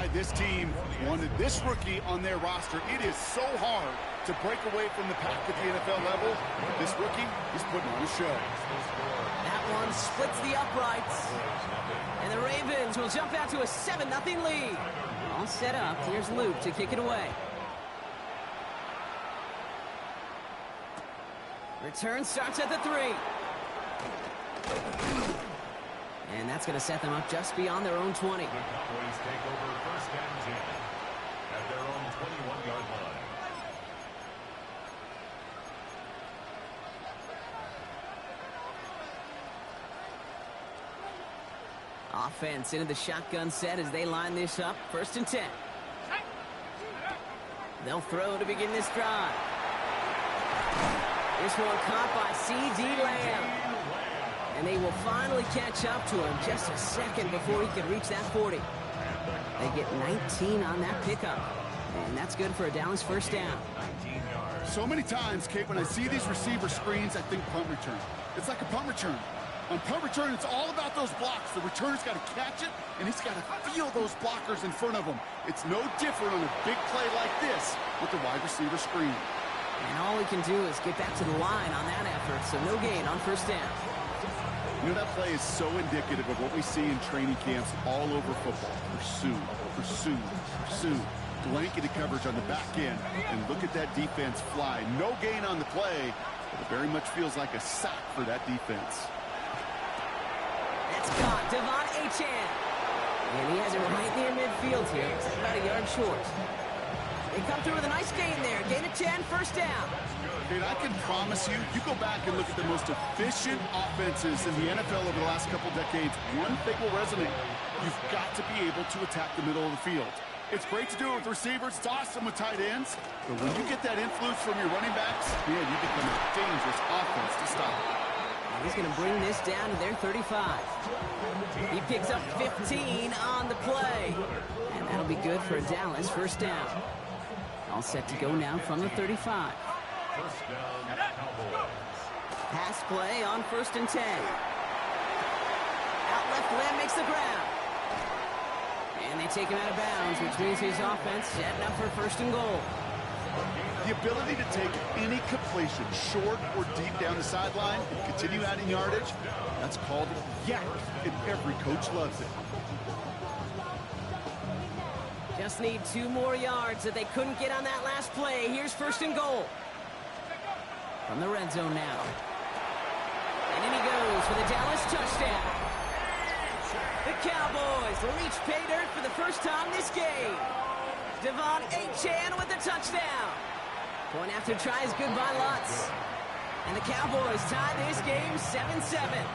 why this team wanted this rookie on their roster. It is so hard to break away from the pack at the NFL level. This rookie is putting on a show. That one splits the uprights. And the Ravens will jump out to a 7-0 lead. All set up. Here's Luke to kick it away. Return starts at the 3. And that's going to set them up just beyond their own 20. The Cowboys take over first and 10 at their own 21-yard line. Offense into the shotgun set as they line this up. First and 10. They'll throw to begin this drive. This one caught by C.D. Lamb. And they will finally catch up to him just a second before he could reach that 40. They get 19 on that pickup. And that's good for a Dallas first down. So many times, Kate, when I see these receiver screens, I think punt return. It's like a punt return. On punt return, it's all about those blocks. The returner's got to catch it, and he's got to feel those blockers in front of him. It's no different on a big play like this with the wide receiver screen. And all he can do is get back to the line on that effort, so no gain on first down. You know, that play is so indicative of what we see in training camps all over football. Pursue, pursue, pursue. Blanketed coverage on the back end, and look at that defense fly. No gain on the play, but it very much feels like a sack for that defense. That's caught, Devon Achane. And he has it right near midfield here. It's about a yard short. They come through with a nice gain there. Gain of 10, first down. And I can promise you, you go back and look at the most efficient offenses in the NFL over the last couple decades, one thing will resonate. You've got to be able to attack the middle of the field. It's great to do it with receivers. It's awesome with tight ends. But when you get that influence from your running backs, man, you become a dangerous offense to stop. He's going to bring this down to their 35. He picks up 15 on the play. And that'll be good for a Dallas first down. All set to go now from the 35. First down, Cowboys. Pass play on first and 10. Out left, Lamb makes the ground. And they take him out of bounds, which means his offense setting up for first and goal. The ability to take any completion, short or deep down the sideline, and continue adding yardage, that's called yak, and every coach loves it. Just need 2 more yards that they couldn't get on that last play. Here's first and goal. From the red zone now. And in he goes for the Dallas touchdown. The Cowboys reach pay dirt for the first time this game. Devon Achane with the touchdown. Point after tries good by Lutz. And the Cowboys tie this game 7-7.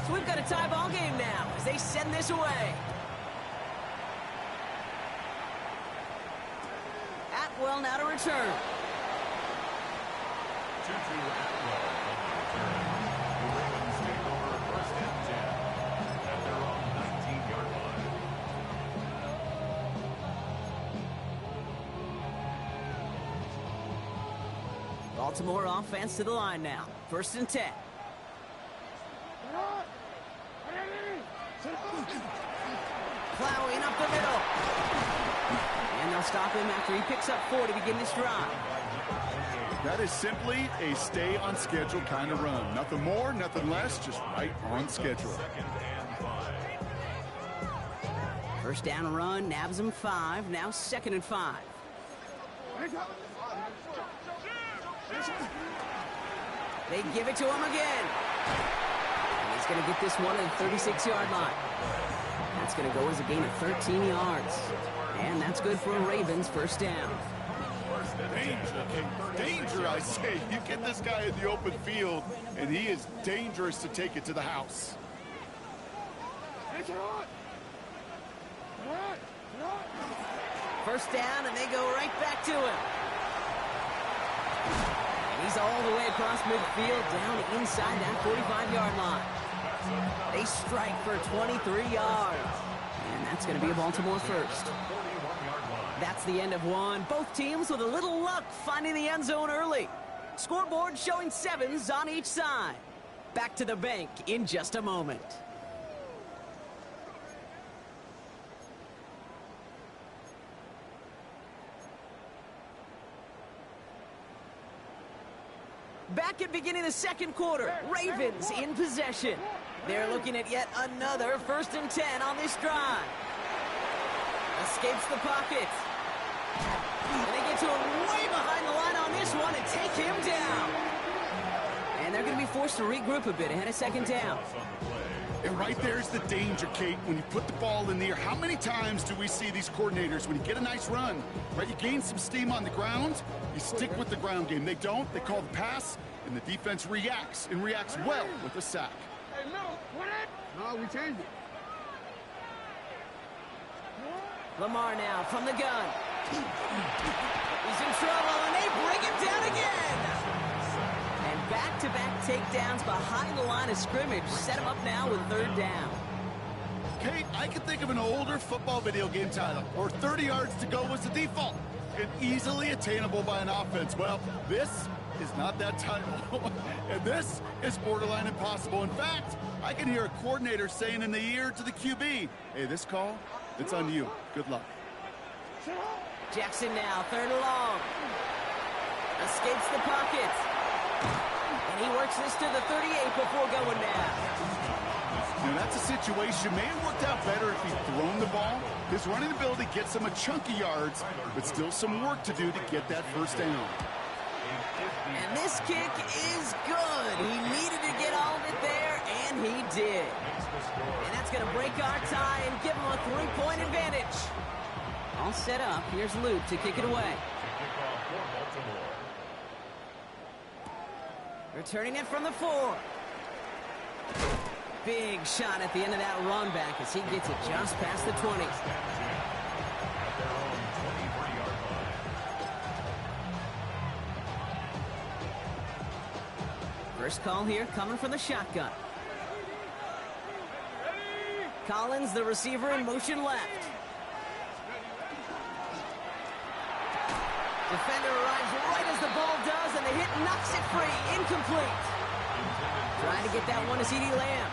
So we've got a tie ball game now as they send this away. Atwell now to return. Tutu Atwell on the return. The Ravens take over first and 10 at their own 19-yard line. Baltimore offense to the line now. First and 10. Plowing up the middle. And they'll stop him after he picks up 4 to begin this drive. That is simply a stay-on-schedule kind of run. Nothing more, nothing less, just right on schedule. First down run, nabs him 5, now second and 5. They give it to him again. And he's going to get this one at the 36-yard line. That's going to go as a gain of 13 yards. And that's good for a Ravens first down. Danger, danger, I say. You get this guy in the open field, and he is dangerous to take it to the house. First down, and they go right back to him. And he's all the way across midfield, down inside that 45-yard line. They strike for 23 yards. And that's going to be a Baltimore first. That's the end of one. Both teams with a little luck finding the end zone early. Scoreboard showing 7s on each side. Back to the bank in just a moment. Back at beginning of the second quarter, Ravens in possession. They're looking at yet another 1st and 10 on this drive. Escapes the pocket. And they get to him way behind the line on this one and take him down. And they're going to be forced to regroup a bit ahead of 2nd down. And right there's the danger, Kate, when you put the ball in the air. How many times do we see these coordinators, when you get a nice run, right, you gain some steam on the ground, you stick with the ground game. They don't, they call the pass, and the defense reacts, and reacts well with a sack. Hey, no, we changed it. Lamar now from the gun. He's in trouble, and they bring him down again. And back-to-back takedowns behind the line of scrimmage set him up now with 3rd down. Kate, I can think of an older football video game title where 30 yards to go was the default and easily attainable by an offense. Well, this is not that title. And this is borderline impossible. In fact, I can hear a coordinator saying in the ear to the QB, hey, this call, it's on you. Good luck. Jackson now, 3rd and long. Escapes the pocket. And he works this to the 38 before going down. Now, that's a situation. May have worked out better if he'd thrown the ball. His running ability gets him a chunk of yards, but still some work to do to get that 1st down. And this kick is good. He needed to get all of it there, and he did. And that's going to break our tie and give him a 3-point advantage. All set up. Here's Luke to kick it away. Returning it from the 4. Big shot at the end of that run back as he gets it just past the 20. First call here coming from the shotgun. Collins, the receiver, in motion left. Defender arrives right as the ball does, and the hit knocks it free. Incomplete. Trying to get that one to CeeDee Lamb.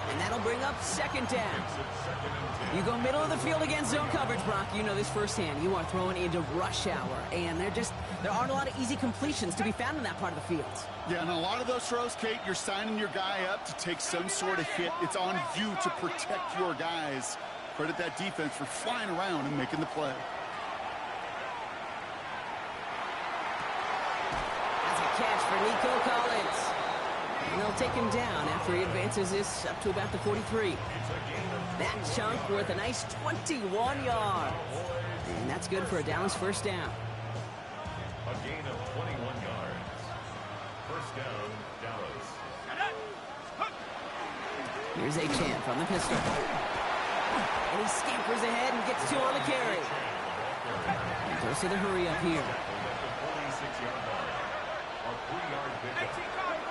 And that'll bring up 2nd down. You go middle of the field against zone coverage, Brock. You know this firsthand. You are throwing into rush hour. And there aren't a lot of easy completions to be found in that part of the field. Yeah, and a lot of those throws, Kate, you're signing your guy up to take some sort of hit. It's on you to protect your guys. Credit that defense for flying around and making the play. That's a catch for Nico Collins. And they'll take him down after he advances this up to about the 43. That chunk worth a nice 21 yards. And that's good for a Dallas 1st down. A gain of 21 yards. 1st down, Dallas. Here's Achane from the pistol. And he scampers ahead and gets 2 on the carry. And goes to the hurry up here. A 3-yard pickup.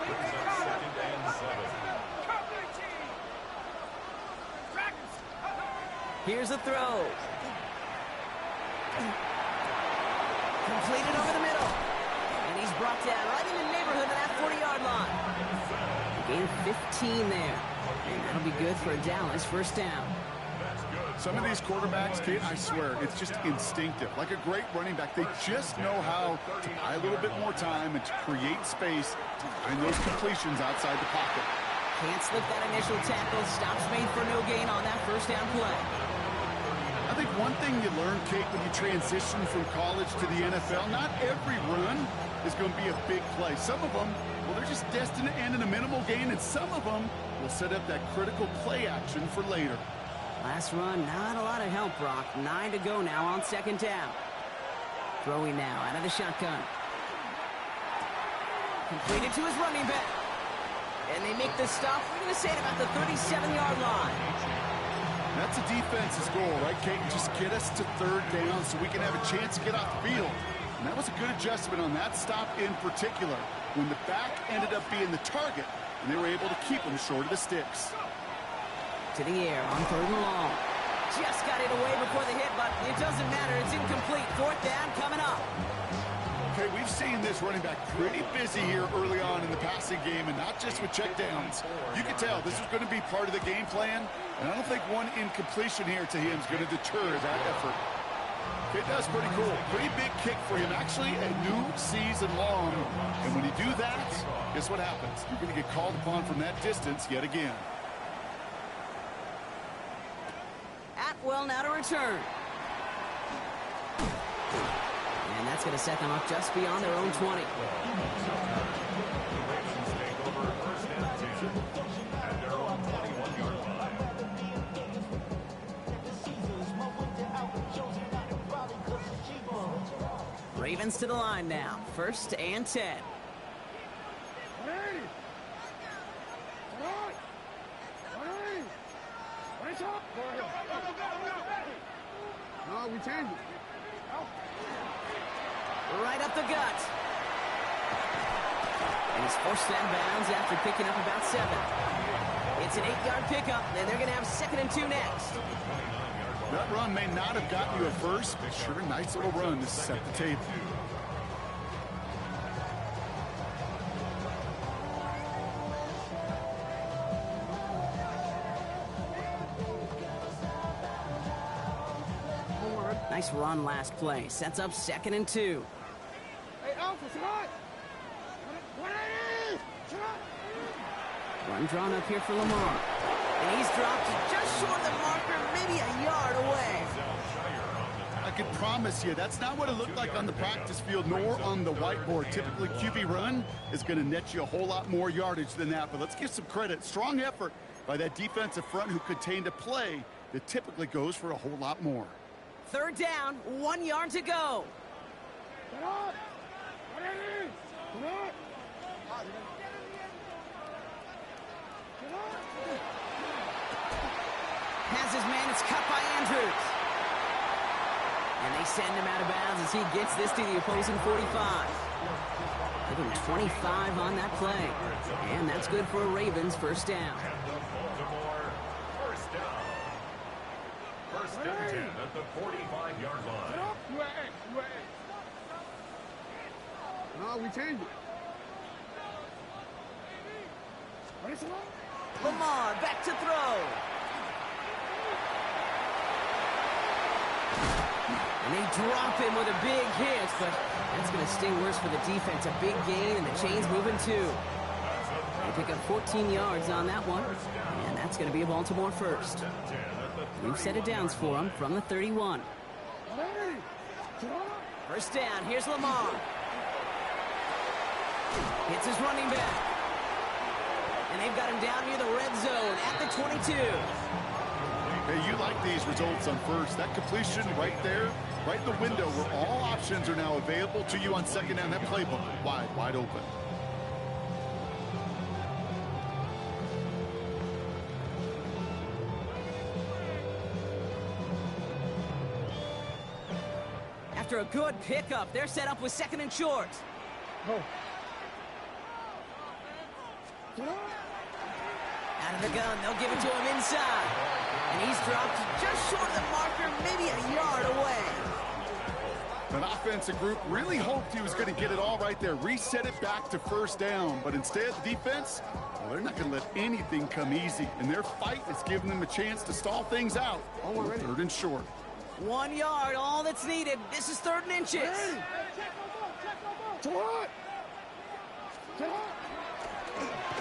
Brings up 2nd and 7. Here's a throw. Completed over the middle. And he's brought down right in the neighborhood of that 40-yard line. Gain 15 there. And that'll be good for a Dallas 1st down. Some of these quarterbacks, Kate, I swear, it's just instinctive. Like a great running back, they just know how to buy a little bit more time and to create space to find those completions outside the pocket. Can't slip that initial tackle. Stops made for no gain on that 1st down play. I think one thing you learn, Kate, when you transition from college to the NFL, not every run is going to be a big play. Some of them, well, they're just destined to end in a minimal gain, and some of them will set up that critical play action for later. Last run, not a lot of help, Brock. 9 to go now on 2nd down. Throwing now out of the shotgun. Completed to his running back. And they make the stop, we're going to say at about the 37-yard line. That's a defense's goal, right, Kate? Just get us to 3rd down so we can have a chance to get off the field. And that was a good adjustment on that stop in particular, when the back ended up being the target, and they were able to keep him short of the sticks. To the air on 3rd and long. Just got it away before the hit, but it doesn't matter. It's incomplete. 4th down coming up. Okay, we've seen this running back pretty busy here early on in the passing game, and not just with checkdowns. You can tell this is going to be part of the game plan, and I don't think one incompletion here to him is going to deter that effort. Okay, that's pretty cool. Pretty big kick for him. Actually, a new season long. And when you do that, guess what happens? You're going to get called upon from that distance yet again. Atwell now to return. And that's going to set them up just beyond their own 20. Ravens to the line now. 1st and 10. No, we changed it. Right up the gut. And he's forced out of bounds after picking up about 7. It's an 8-yard pickup, and they're going to have 2nd and 2 next. That run may not have gotten you a first, but sure a nice little run to set the table. Nice run last play. Sets up 2nd and 2. Hey, Alpha, shot! Run drawn up here for Lamar. And he's dropped just short of the marker, maybe a yard away. I can promise you, that's not what it looked like on the practice field nor on the whiteboard. Typically, QB run is going to net you a whole lot more yardage than that. But let's give some credit. Strong effort by that defensive front who contained a play that typically goes for a whole lot more. 3rd down, 1 yard to go. Has his man, it's cut by Andrews. And they send him out of bounds as he gets this to the opposing 45. Give him 25 on that play. And that's good for a Ravens 1st down. First and 10 at the 45-yard line. No, we changed it. Lamar back to throw. And they drop him with a big hit, but that's going to sting worse for the defense. A big gain, and the chain's moving too. They pick up 14 yards on that one, and that's going to be a Baltimore 1st. We've set it downs for him from the 31. 1st down, here's Lamar. Hits his running back. And they've got him down near the red zone at the 22. Hey, you like these results on 1st. That completion right there, right in the window where all options are now available to you on 2nd down. That playbook wide open. After a good pickup, they're set up with 2nd and short. Oh. Out of the gun, they'll give it to him inside. And he's dropped just short of the marker, maybe a yard away. That offensive group really hoped he was going to get it all right there, reset it back to 1st down. But instead, the defense, well, they're not going to let anything come easy. And their fight is giving them a chance to stall things out. 3rd and short. 1 yard, all that's needed. This is 3rd and inches.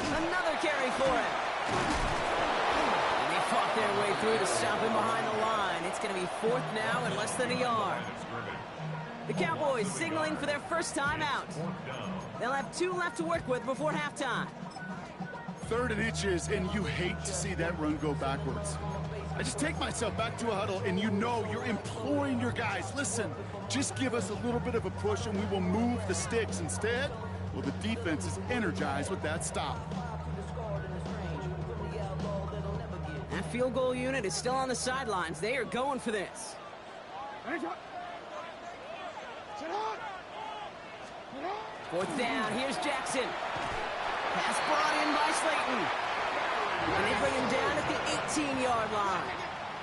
Another carry for him. And they fought their way through to stop him behind the line. It's going to be 4th now and less than a yard. The Cowboys signaling for their 1st time out. They'll have 2 left to work with before halftime. 3rd and inches, and you hate to see that run go backwards. I just take myself back to a huddle, and you know you're imploring your guys, listen, just give us a little bit of a push, and we will move the sticks. Instead, well, the defense is energized with that stop. That field goal unit is still on the sidelines. They are going for this. 4th down, here's Jackson. Pass brought in by Slayton. And they bring him down at the 18-yard line.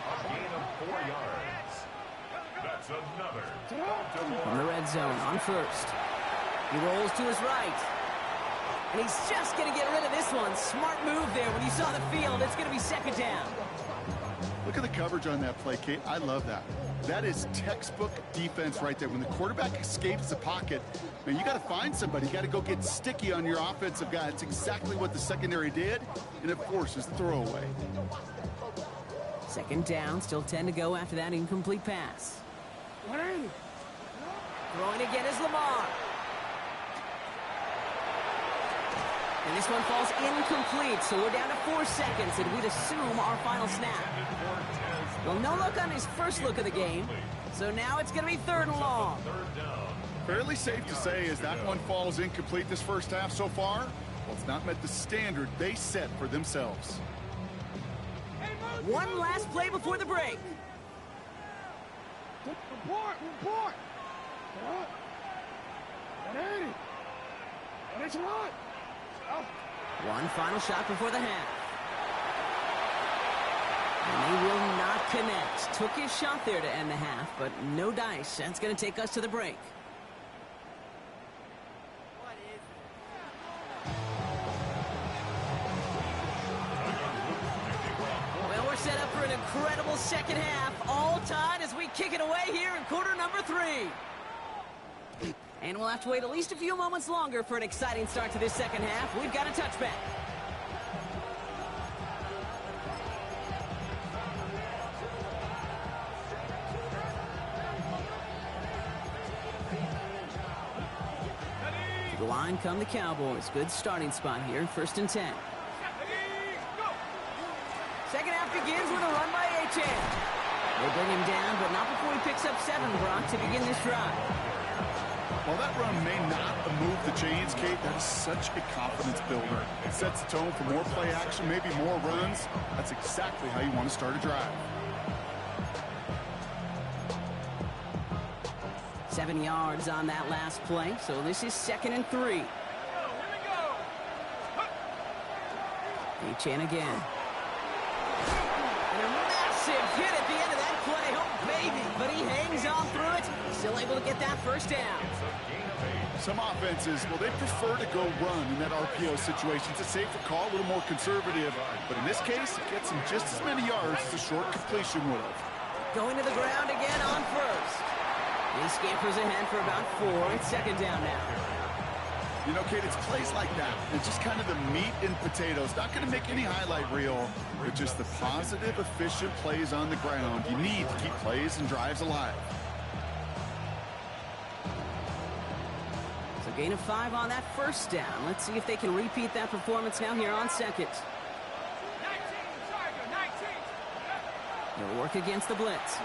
A gain of 4 yards. That's another. From the red zone on 1st. He rolls to his right. And he's just going to get rid of this one. Smart move there when you saw the field. It's going to be 2nd down. Look at the coverage on that play, Kate. I love that. That is textbook defense right there. When the quarterback escapes the pocket, man, you got to find somebody. You got to go get sticky on your offensive guy. It's exactly what the secondary did, and it forces the throwaway. Second down, still 10 to go after that incomplete pass. Throwing again is Lamar. And this one falls incomplete, so we're down to 4 seconds, and we'd assume our final snap. Well, no look on his first look of the game, so now it's going to be 3rd and long. Fairly safe to say as that one falls incomplete this first half so far, well, it's not met the standard they set for themselves. One last play before the break. Report! One final shot before the half. And they will not connect. Took his shot there to end the half, but no dice. That's going to take us to the break. Well, we're set up for an incredible second half. All tied as we kick it away here in quarter number 3. And we'll have to wait at least a few moments longer for an exciting start to this second half. We've got a touchback. To the line come the Cowboys. Good starting spot here, 1st and 10. Second half begins with a run by Achane. They bring him down, but not before he picks up 7, Brock, to begin this drive. While that run may not move the chains, Kate, that is such a confidence builder. It sets the tone for more play action, maybe more runs. That's exactly how you want to start a drive. 7 yards on that last play, so this is 2nd and 3. Achane again. And a massive hit at the end of that play. Oh, baby. But he hangs on through it. Still able to get that first down. Some offenses, well, they prefer to go run in that RPO situation. It's a safer call, a little more conservative. But in this case, it gets him just as many yards as a short completion would have. Going to the ground again on first. He scampers ahead for about 4. It's 2nd down now. You know, Kate, it's plays like that. It's just kind of the meat and potatoes. Not going to make any highlight reel, but just the positive, efficient plays on the ground. You need to keep plays and drives alive. So gain of 5 on that first down. Let's see if they can repeat that performance now here on 2nd. They'll work against the blitz.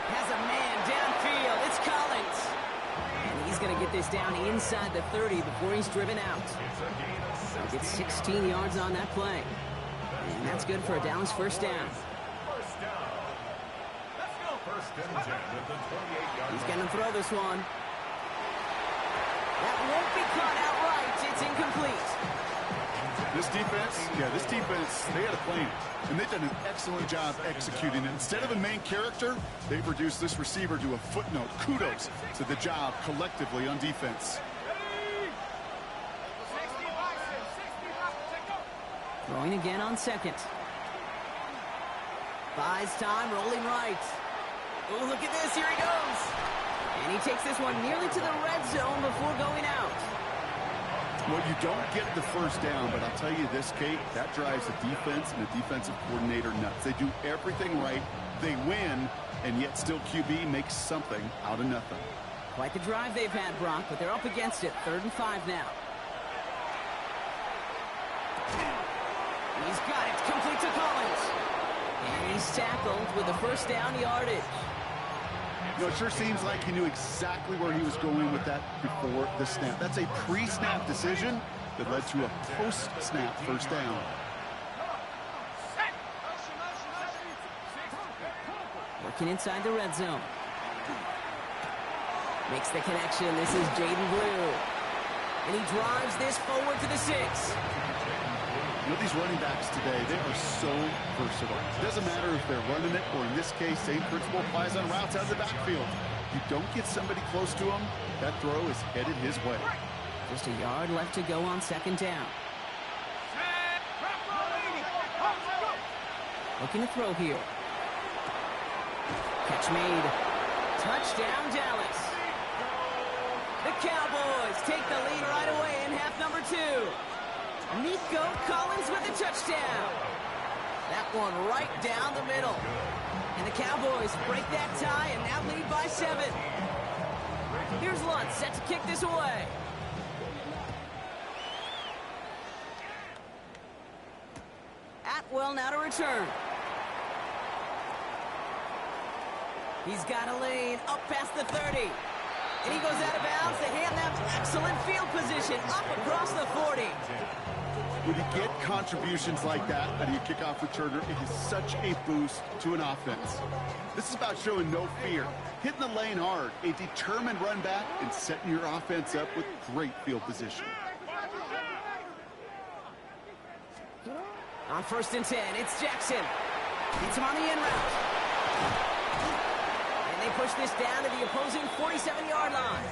Has a man downfield. It's Collins. And he's going to get this down inside the 30 before he's driven out. He'll get 16 yards on that play. And that's good for a Dallas first down. He's going to throw this one. That won't be caught outright. It's incomplete. This defense, they had a plan. And they've done an excellent job executing it. Instead of a main character, they've reduced this receiver to a footnote. Kudos to the job collectively on defense. Throwing again on 2nd. Buys time, rolling right. Oh, look at this. Here he goes. And he takes this one nearly to the red zone before going out. Well, you don't get the first down, but I'll tell you this, Kate, that drives the defense and the defensive coordinator nuts. They do everything right. They win, and yet still QB makes something out of nothing. Quite the drive they've had, Brock, but they're up against it. 3rd and 5 now. He's got it. Complete to Collins. And he's tackled with the first down yardage. You know, it sure seems like he knew exactly where he was going with that before the snap. That's a pre-snap decision that led to a post-snap first down. Working inside the red zone. Makes the connection. This is Jaden Blue. And he drives this forward to the 6. You know, these running backs today, they are so versatile. It doesn't matter if they're running it, or in this case, same principle applies on routes out of the backfield. You don't get somebody close to him, that throw is headed his way. Just a yard left to go on 2nd down. Looking to throw here. Catch made. Touchdown, Dallas. The Cowboys take the lead right away in half number 2. Nico Collins with a touchdown. That one right down the middle. And the Cowboys break that tie and now lead by 7. Here's Luntz set to kick this away. Atwell now to return. He's got a lane up past the 30. And he goes out of bounds to hand them excellent field position up across the 40. When you get contributions like that out of your kickoff returner, it is such a boost to an offense. This is about showing no fear, hitting the lane hard, a determined run back, and setting your offense up with great field position. On 1st and 10, it's Jackson. Beats him on the in route. And they push this down to the opposing 47-yard line.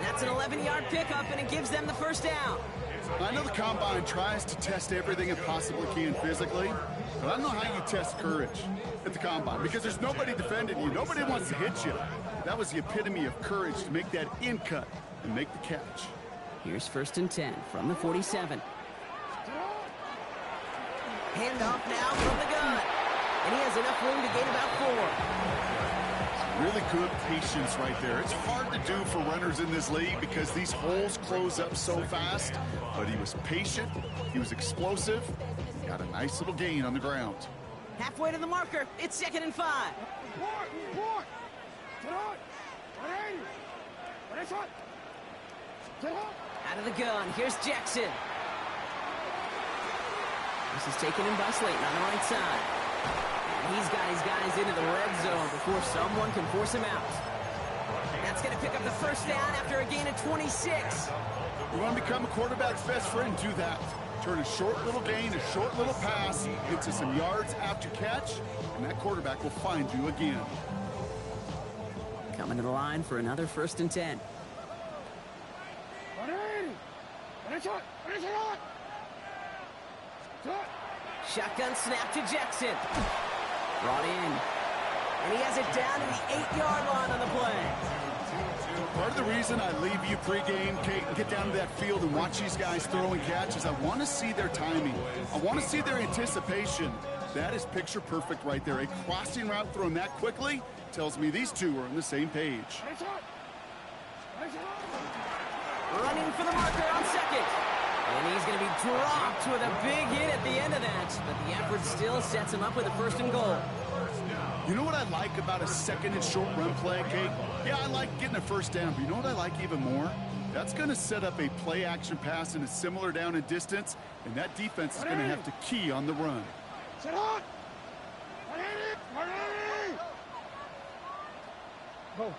That's an 11-yard pickup, and it gives them the first down. I know the Combine tries to test everything it possibly can physically, but I don't know how you test courage at the Combine because there's nobody defending you. Nobody wants to hit you. That was the epitome of courage to make that in cut and make the catch. Here's 1st and 10 from the 47. Handoff now from the gun. And he has enough room to gain about 4. Really good patience right there. It's hard to do for runners in this league because these holes close up so fast. But he was patient. He was explosive. Got a nice little gain on the ground. Halfway to the marker. It's 2nd and 5. Out of the gun. Here's Jackson. This is taken in by Slayton on the right side. And he's got his guys into the red zone before someone can force him out. That's going to pick up the first down after a gain of 26. You want to become a quarterback's best friend, do that. Turn a short little gain, a short little pass into some yards after catch, and that quarterback will find you again. Coming to the line for another 1st and 10. Shotgun snap to Jackson. Brought in. And he has it down to the 8-yard line on the play. Part of the reason I leave you pregame, Kate, and get down to that field and watch these guys throw and catch is I want to see their timing. I want to see their anticipation. That is picture perfect right there. A crossing route thrown that quickly tells me these two are on the same page. Running for the marker on 2nd. And he's going to be dropped with a big hit at the end of that. But the effort still sets him up with a 1st and goal. You know what I like about a 2nd and short run play, Kate? Yeah, I like getting a first down, but you know what I like even more? That's going to set up a play action pass in a similar down and distance, and that defense is going to have to key on the run. Go.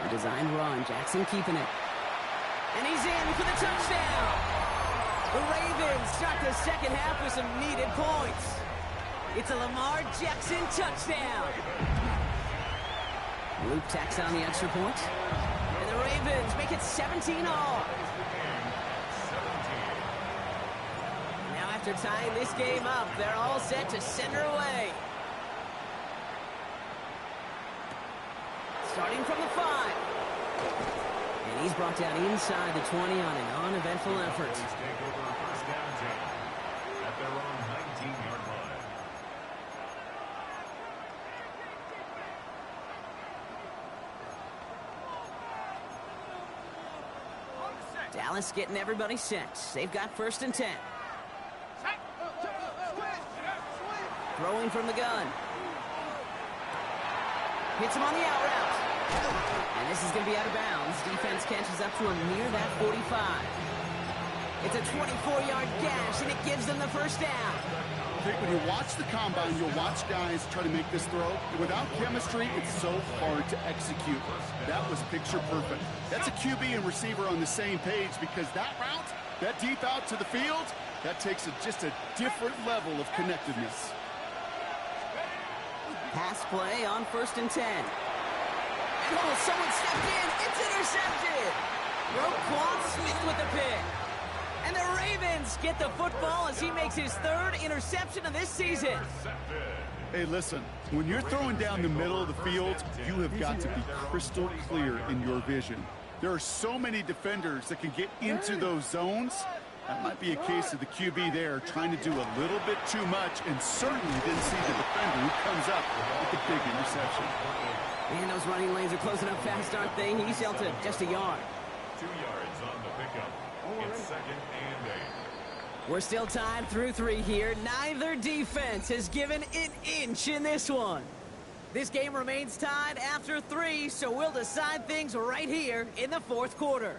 A designed run. Jackson keeping it. And he's in for the touchdown. The Ravens start the second half with some needed points. It's a Lamar Jackson touchdown. Luke tacks on the extra point. And the Ravens make it 17 all. Now after tying this game up, they're all set to send her away. Starting from the 5. And he's brought down inside the 20 on an uneventful effort. Take over a first down jam at their own 19-yard line. Dallas getting everybody set. They've got 1st and 10. Throwing from the gun. Hits him on the out route. And this is going to be out of bounds. Defense catches up to him near that 45. It's a 24-yard gash, and it gives them the first down. When you watch the Combine, you'll watch guys try to make this throw. Without chemistry, it's so hard to execute. That was picture perfect. That's a QB and receiver on the same page because that route, that deep out to the field, that takes just a different level of connectedness. Pass play on 1st and 10. Oh, someone stepped in. It's intercepted. Roquan Smith with the pick. And the Ravens Chiefs get the football as he makes his third interception of this season. Hey, listen, when you're throwing down the middle of the field, you have got to be crystal clear in your vision. There are so many defenders that can get into those zones. That might be a case of the QB there trying to do a little bit too much and certainly didn't see the defender who comes up with the big interception. Man, those running lanes are closing up fast, aren't they? He's held to just a yard. 2 yards on the pickup. It's 2nd and 8. We're still tied through 3 here. Neither defense has given an inch in this one. This game remains tied after 3, so we'll decide things right here in the 4th quarter.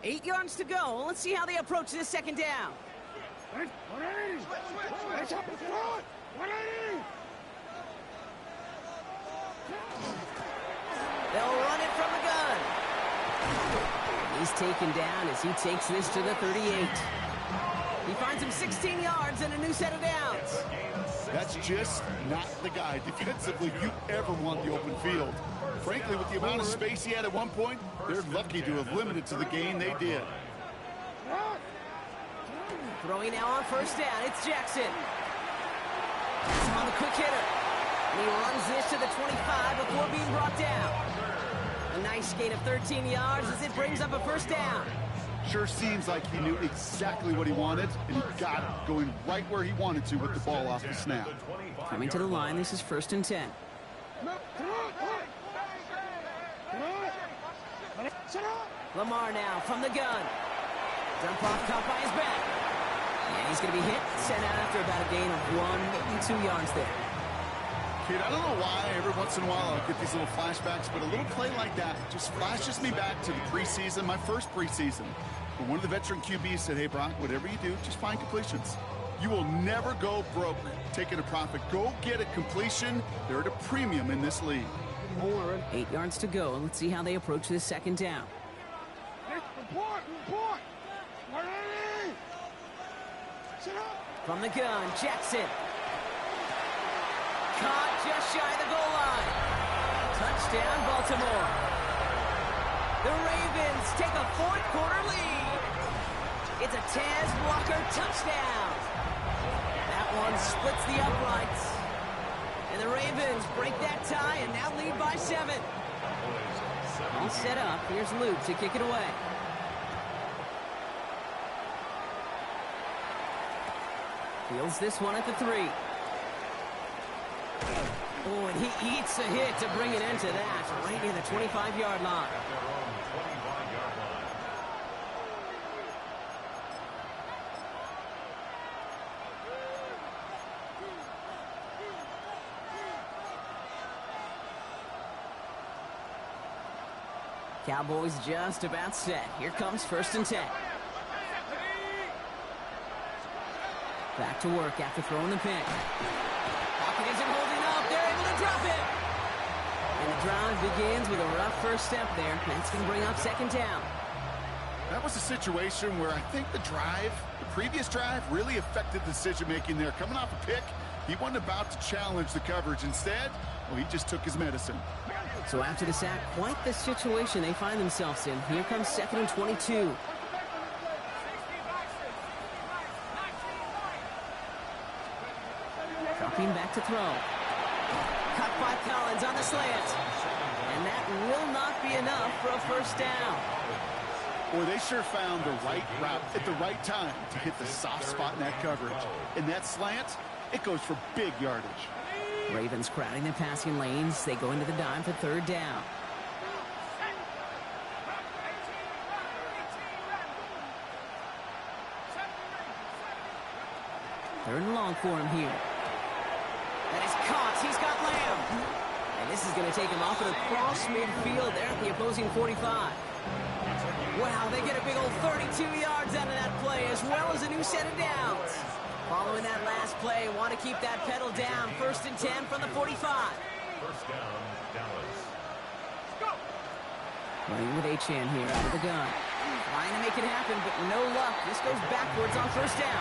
Eight yards to go. Let's see how they approach this 2nd down. 180! Let's up the front! 180! They'll run it from the gun. He's taken down as he takes this to the 38. He finds him 16 yards and a new set of downs. That's just not the guy defensively you ever want the open field. Frankly, with the amount of space he had at one point, they're lucky to have limited to the gain they did. Throwing now on 1st down, it's Jackson. He's on the quick hitter. And he runs this to the 25 before being brought down. A nice gain of 13 yards as it brings up a 1st down. Sure seems like he knew exactly what he wanted, and he got it, going right where he wanted to with the ball off the snap. Coming to the line, this is 1st and 10. Lamar now from the gun. Dump off caught by his back. And he's going to be hit, sent out after about a gain of 1 2 yards there. Kid, I don't know why every once in a while I'll get these little flashbacks, but a little play like that just flashes me back to the preseason, my first preseason. When one of the veteran QBs said, hey, Brock, whatever you do, just find completions. You will never go broke taking a profit. Go get a completion. They're at a premium in this league. 8 yards to go, and let's see how they approach this 2nd down. Report! 180! Sit up! From the gun, Jackson. Caught just shy of the goal line. Touchdown, Baltimore. The Ravens take a 4th quarter lead. It's a Taz Walker touchdown. That one splits the uprights. And the Ravens break that tie and now lead by 7. All set up. Here's Luke to kick it away. Fields this one at the 3. Oh, and he eats a hit to bring it into that, right near the 25-yard line. Cowboys just about set. Here comes 1st and 10. Back to work after throwing the pick. Pocket isn't holding up. They're able to drop it. And the drive begins with a rough first step there. That's going to bring up 2nd down. That was a situation where I think the previous drive, really affected decision-making there. Coming off a pick, he wasn't about to challenge the coverage. Instead, well, he just took his medicine. So after the sack, quite the situation they find themselves in. Here comes 2nd and 22. Dropping back to throw. Cut by Collins on the slant. And that will not be enough for a 1st down. Boy, they sure found the right route at the right time to hit the soft spot in that coverage. And that slant, it goes for big yardage. Ravens crowding the passing lanes. They go into the dime for 3rd down. Third and long for him here. That is caught. He's got Lamb. And this is going to take him off and across midfield there at the opposing 45. Wow, they get a big old 32 yards out of that play, as well as a new set of downs. Following that last play, want to keep that pedal down. 1st and 10 from the 45. 1st down, Dallas. Running with Achane here out of the gun. Trying to make it happen, but no luck. This goes backwards on first down.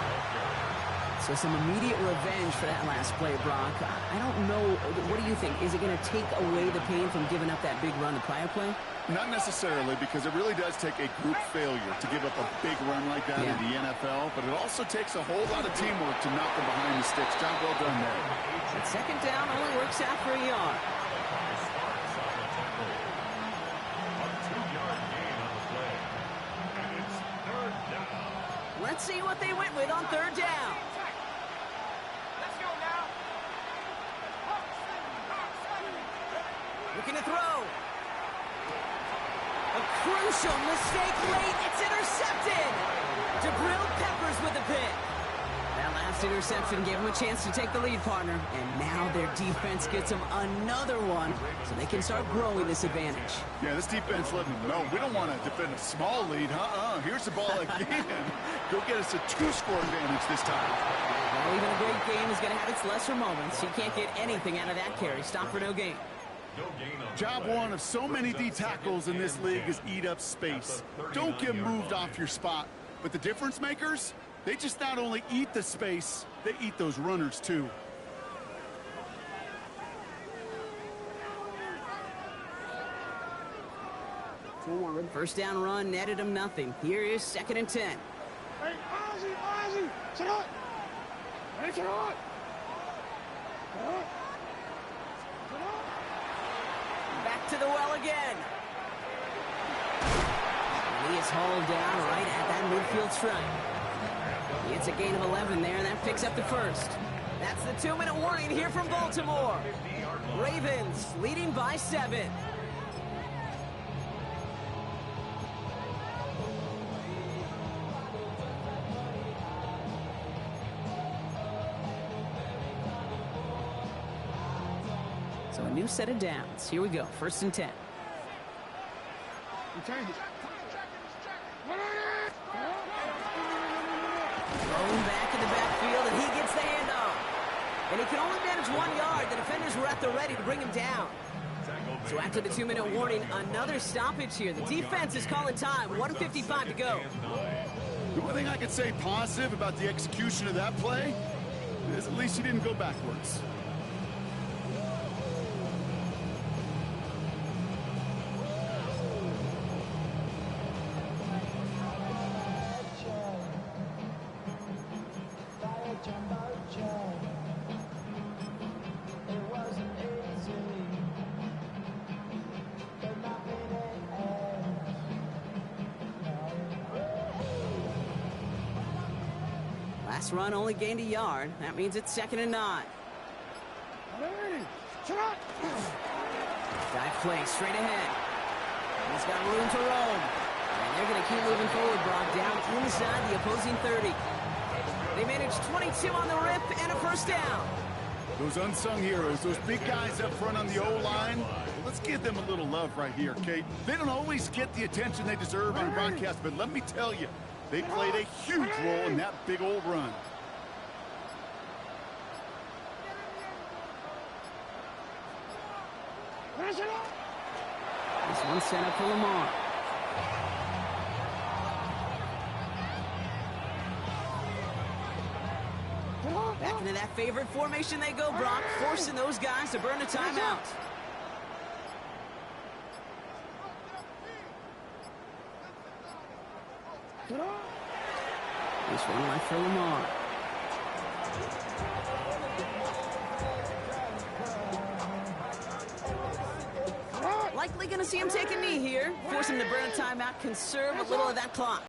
So some immediate revenge for that last play, Brock. I don't know. What do you think? Is it going to take away the pain from giving up that big run the prior play? Not necessarily, because it really does take a group failure to give up a big run like that in the NFL, but it also takes a whole lot of teamwork to knock them behind the sticks. Job well done there. That second down only works out for a yard. Let's see what they went with on third down. Let's go now. Looking to throw. A crucial mistake late. It's intercepted. DeGrill Peppers with the pick. That last interception gave them a chance to take the lead, partner. And now their defense gets them another one so they can start growing this advantage. Yeah, this defense letting them know we don't want to defend a small lead. Here's the ball again. Go get us a 2-score advantage this time. Well, even a great game is going to have its lesser moments. You can't get anything out of that carry. Stop for no gain. Job one of so many D tackles in this league is eat up space. Don't get moved off your spot. But the difference makers, they just not only eat the space, they eat those runners too. First down run netted him nothing. Here is 2nd and 10. Hey, Ozzie, sit up. Hey, sit up. Back to the well again. And he is hauled down right at that midfield stripe. He gets a gain of 11 there, and that picks up the first. That's the 2-minute warning here from Baltimore. Ravens leading by 7. So a new set of downs. Here we go. 1st and 10. Thrown back in the backfield, and he gets the handoff. And he can only manage 1 yard. The defenders were at the ready to bring him down. So after the 2-minute warning, another stoppage here. The defense is calling time. 1:55 to go. The one thing I could say positive about the execution of that play is at least he didn't go backwards. Last run only gained a yard. That means it's 2nd and 9. Dive play straight ahead. He's got room to roam. And they're going to keep moving forward, Brock, down inside the opposing 30. They managed 22 on the rip and a first down. Those unsung heroes, those big guys up front on the O-line, let's give them a little love right here, Kate. They don't always get the attention they deserve on broadcast, but let me tell you, they played a huge role in that big old run. This one set up for Lamar. Back into that favorite formation they go, Brock, forcing those guys to burn a timeout. This one left for Lamar. Likely going to see him take a knee here. Force him to burn a timeout, conserve a little of that clock.